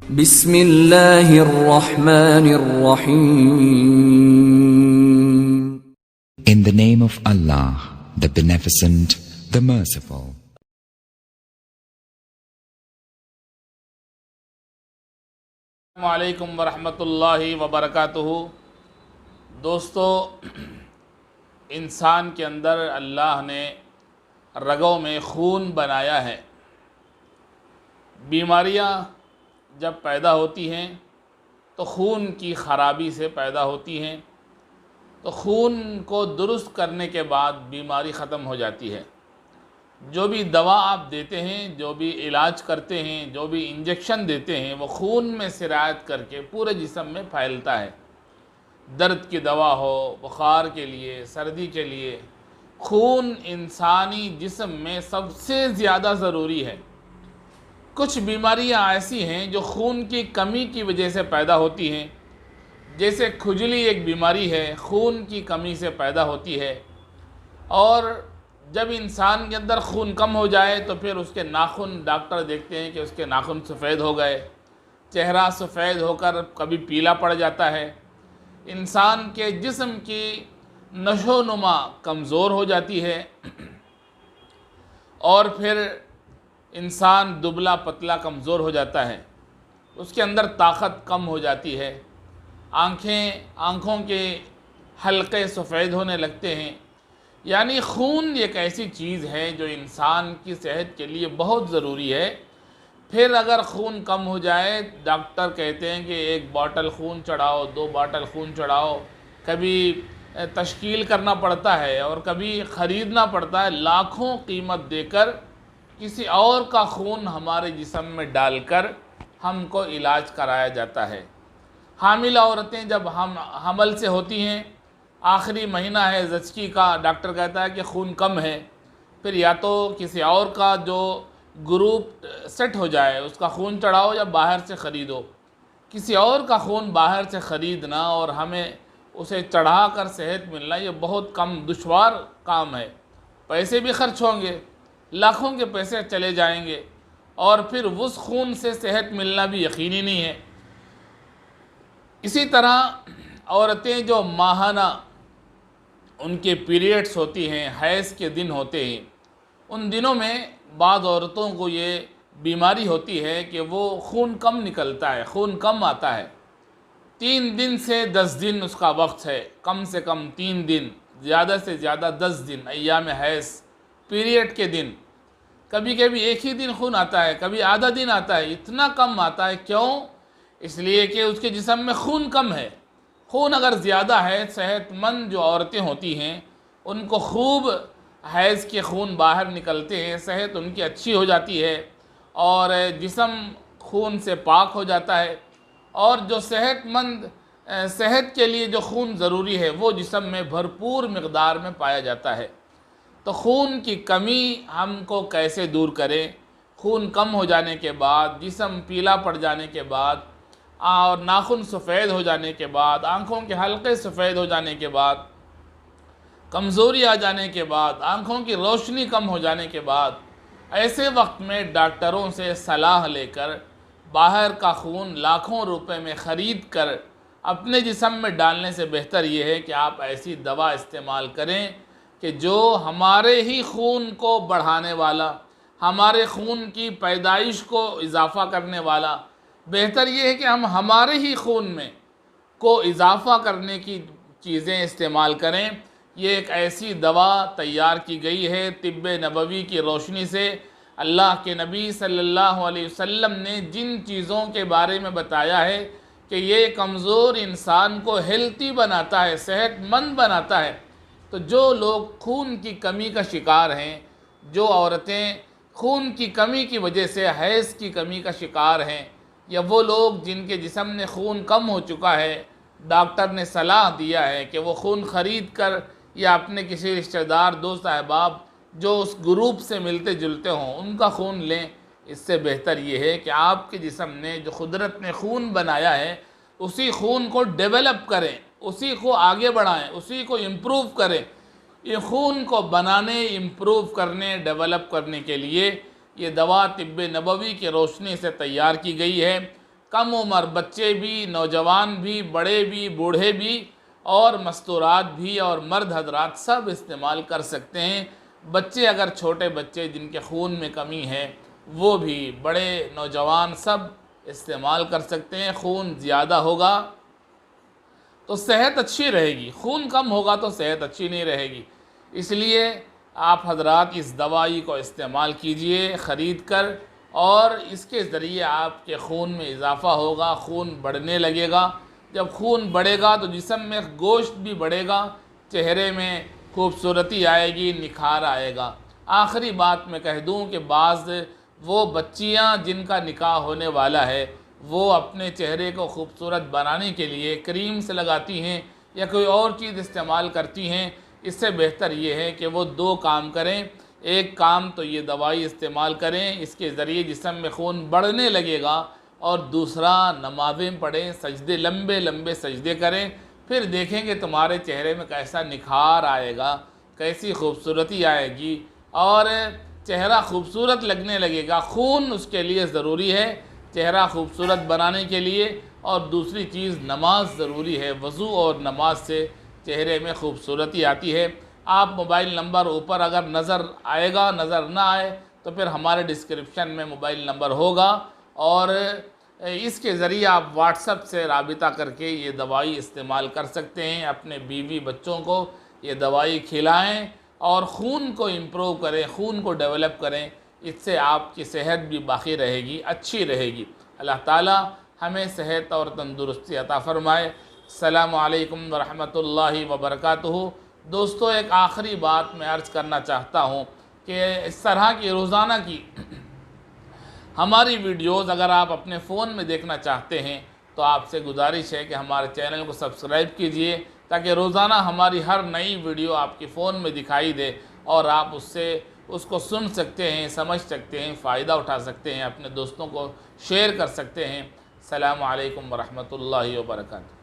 بسم اللہ الرحمن الرحیم. In the name of Allah, the Beneficent, the Merciful. السلام علیکم ورحمۃ اللہ وبرکاتہ. دوستو، انسان کے اندر اللہ نے رگوں میں خون بنایا ہے. بیماریاں جب پیدا ہوتی ہیں تو خون کی خرابی سے پیدا ہوتی ہیں، تو خون کو درست کرنے کے بعد بیماری ختم ہو جاتی ہے. جو بھی دوا آپ دیتے ہیں، جو بھی علاج کرتے ہیں، جو بھی انجیکشن دیتے ہیں، وہ خون میں سرایت کر کے پورے جسم میں پھیلتا ہے. درد کی دوا ہو، بخار کے لیے، سردی کے لیے، خون انسانی جسم میں سب سے زیادہ ضروری ہے. کچھ بیماریاں ایسی ہیں جو خون کی کمی کی وجہ سے پیدا ہوتی ہیں. جیسے کھجلی ایک بیماری ہے، خون کی کمی سے پیدا ہوتی ہے. اور جب انسان کے اندر خون کم ہو جائے تو پھر اس کے ناخن، ڈاکٹر دیکھتے ہیں کہ اس کے ناخن سفید ہو گئے، چہرہ سفید ہو کر کبھی پیلا پڑ جاتا ہے. انسان کے جسم کی نشو و نما کمزور ہو جاتی ہے، اور پھر انسان دبلا پتلا کمزور ہو جاتا ہے. اس کے اندر طاقت کم ہو جاتی ہے. آنکھوں کے حلقے سفید ہونے لگتے ہیں. یعنی خون ایک ایسی چیز ہے جو انسان کی صحت کے لیے بہت ضروری ہے. پھر اگر خون کم ہو جائے، ڈاکٹر کہتے ہیں کہ 1 باٹل خون چڑھاؤ، 2 باٹل خون چڑھاؤ. کبھی تشکیل کرنا پڑتا ہے اور کبھی خریدنا پڑتا ہے. لاکھوں قیمت دے کر کسی اور کا خون ہمارے جسم میں ڈال کر ہم کو علاج کرایا جاتا ہے. حاملہ عورتیں جب حمل سے ہوتی ہیں، آخری مہینہ ہے زچگی کا، ڈاکٹر کہتا ہے کہ خون کم ہے. پھر یا تو کسی اور کا جو گروپ سیٹ ہو جائے اس کا خون چڑھاؤ یا باہر سے خریدو. کسی اور کا خون باہر سے خریدنا اور ہمیں اسے چڑھا کر صحت ملنا، یہ بہت کم دشوار کام ہے. پیسے بھی خرچ ہوں گے، لاکھوں کے پیسے چلے جائیں گے، اور پھر اس خون سے صحت ملنا بھی یقینی نہیں ہے. اسی طرح عورتیں جو ماہانہ ان کے پیریڈز ہوتی ہیں، حیض کے دن ہوتے ہیں، ان دنوں میں بعض عورتوں کو یہ بیماری ہوتی ہے کہ وہ خون کم نکلتا ہے، خون کم آتا ہے. 3 دن سے 10 دن اس کا وقت ہے، کم سے کم 3 دن، زیادہ سے زیادہ 10 دن ایام حیض، پیریڈ کے دن. کبھی کبھی ایک ہی دن خون آتا ہے، کبھی آدھا دن آتا ہے. اتنا کم آتا ہے، کیوں؟ اس لیے کہ اس کے جسم میں خون کم ہے. خون اگر زیادہ ہے، صحت مند جو عورتیں ہوتی ہیں ان کو خوب حیض کے خون باہر نکلتے ہیں، صحت ان کی اچھی ہو جاتی ہے اور جسم خون سے پاک ہو جاتا ہے. اور جو صحت مند صحت کے لیے جو خون ضروری ہے وہ جسم میں بھرپور مقدار میں پایا جاتا ہے. تو خون کی کمی ہم کو کیسے دور کریں؟ خون کم ہو جانے کے بعد، جسم پیلا پڑ جانے کے بعد، اور ناخن سفید ہو جانے کے بعد، آنکھوں کے حلقے سفید ہو جانے کے بعد، کمزوری آ جانے کے بعد، آنکھوں کی روشنی کم ہو جانے کے بعد، ایسے وقت میں ڈاکٹروں سے صلاح لے کر باہر کا خون لاکھوں روپے میں خرید کر اپنے جسم میں ڈالنے سے بہتر یہ ہے کہ آپ ایسی دوا استعمال کریں کہ جو ہمارے ہی خون کو بڑھانے والا، ہمارے خون کی پیدائش کو اضافہ کرنے والا. بہتر یہ ہے کہ ہم ہمارے ہی خون میں کو اضافہ کرنے کی چیزیں استعمال کریں. یہ ایک ایسی دوا تیار کی گئی ہے طب نبوی کی روشنی سے. اللہ کے نبی صلی اللہ علیہ وسلم نے جن چیزوں کے بارے میں بتایا ہے کہ یہ کمزور انسان کو ہیلتھی بناتا ہے، صحت مند بناتا ہے. تو جو لوگ خون کی کمی کا شکار ہیں، جو عورتیں خون کی کمی کی وجہ سے حیض کی کمی کا شکار ہیں، یا وہ لوگ جن کے جسم میں خون کم ہو چکا ہے، ڈاکٹر نے صلاح دیا ہے کہ وہ خون خرید کر یا اپنے کسی رشتہ دار، دوست احباب جو اس گروپ سے ملتے جلتے ہوں ان کا خون لیں. اس سے بہتر یہ ہے کہ آپ کے جسم نے جو قدرت نے خون بنایا ہے اسی خون کو ڈیولپ کریں، اسی کو آگے بڑھائیں، اسی کو امپروو کریں. یہ خون کو بنانے، امپروو کرنے، ڈیولپ کرنے کے لیے یہ دوا طب نبوی کی روشنی سے تیار کی گئی ہے. کم عمر بچے بھی، نوجوان بھی، بڑے بھی، بوڑھے بھی اور مستورات بھی اور مرد حضرات سب استعمال کر سکتے ہیں۔ بچے اگر چھوٹے بچے جن کے خون میں کمی ہے وہ بھی، بڑے نوجوان سب استعمال کر سکتے ہیں۔ خون زیادہ ہوگا تو صحت اچھی رہے گی، خون کم ہوگا تو صحت اچھی نہیں رہے گی۔ اس لیے آپ حضرات اس دوائی کو استعمال کیجئے خرید کر، اور اس کے ذریعے آپ کے خون میں اضافہ ہوگا، خون بڑھنے لگے گا۔ جب خون بڑھے گا تو جسم میں گوشت بھی بڑھے گا، چہرے میں خوبصورتی آئے گی، نکھار آئے گا۔ آخری بات میں کہہ دوں کہ بعض وہ بچیاں جن کا نکاح ہونے والا ہے وہ اپنے چہرے کو خوبصورت بنانے کے لیے کریم سے لگاتی ہیں یا کوئی اور چیز استعمال کرتی ہیں۔ اس سے بہتر یہ ہے کہ وہ دو کام کریں۔ ایک کام تو یہ دوائی استعمال کریں، اس کے ذریعے جسم میں خون بڑھنے لگے گا، اور دوسرا نمازیں پڑھیں، سجدے لمبے لمبے سجدے کریں، پھر دیکھیں کہ تمہارے چہرے میں کیسا نکھار آئے گا، کیسی خوبصورتی آئے گی، اور چہرہ خوبصورت لگنے لگے گا۔ خون اس کے لیے ضروری ہے چہرہ خوبصورت بنانے کے لیے، اور دوسری چیز نماز ضروری ہے۔ وضو اور نماز سے چہرے میں خوبصورتی آتی ہے۔ آپ موبائل نمبر اوپر اگر نظر آئے گا، نظر نہ آئے تو پھر ہمارے ڈسکرپشن میں موبائل نمبر ہوگا، اور اس کے ذریعے آپ واٹس ایپ سے رابطہ کر کے یہ دوائی استعمال کر سکتے ہیں۔ اپنے بیوی بچوں کو یہ دوائی کھلائیں اور خون کو امپروو کریں، خون کو ڈیولپ کریں۔ اس سے آپ کی صحت بھی باقی رہے گی، اچھی رہے گی۔ اللہ تعالی ہمیں صحت اور تندرستی عطا فرمائے۔ السلام علیکم ورحمۃ اللہ وبرکاتہ۔ دوستو، ایک آخری بات میں عرض کرنا چاہتا ہوں کہ اس طرح کی روزانہ کی ہماری ویڈیوز اگر آپ اپنے فون میں دیکھنا چاہتے ہیں تو آپ سے گزارش ہے کہ ہمارے چینل کو سبسکرائب کیجئے، تاکہ روزانہ ہماری ہر نئی ویڈیو آپ کے فون میں دکھائی دے اور آپ اس کو سن سکتے ہیں، سمجھ سکتے ہیں، فائدہ اٹھا سکتے ہیں، اپنے دوستوں کو شیئر کر سکتے ہیں۔ السلام علیکم ورحمۃ اللہ وبرکاتہ۔